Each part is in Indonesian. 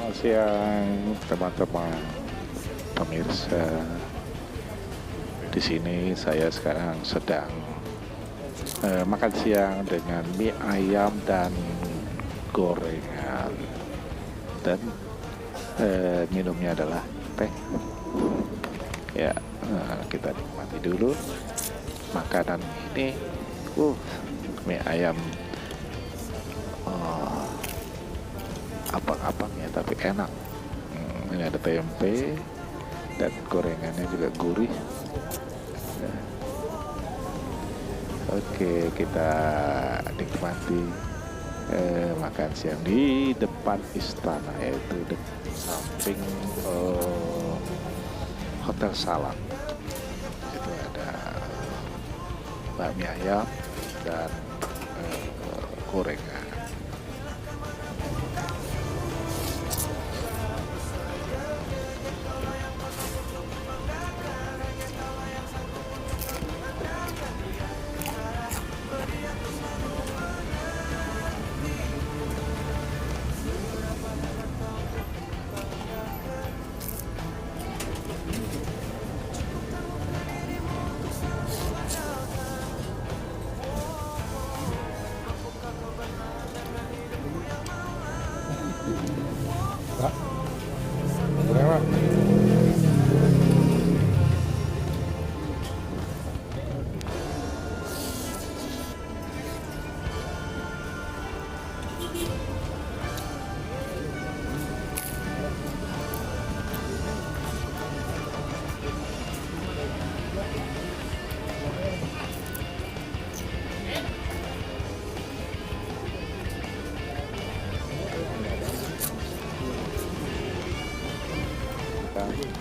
Selamat siang teman-teman pemirsa. Di sini saya sekarang sedang makan siang dengan mie ayam dan gorengan, dan minumnya adalah teh. Ya, kita nikmati dulu makanan ini. Mie ayam abang-abang ya, tapi enak. Ini ada tempe dan gorengannya juga gurih. Oke, kita nikmati makan siang di depan istana, yaitu di samping Hotel Salak. Itu ada bakmi ayam dan gorengan. Pak, berapa?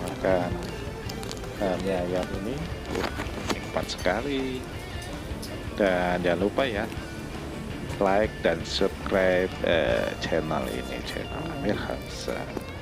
Makan mie ayam ini nikmat sekali. Dan jangan lupa ya, like dan subscribe channel ini, channel Amir Hamzah.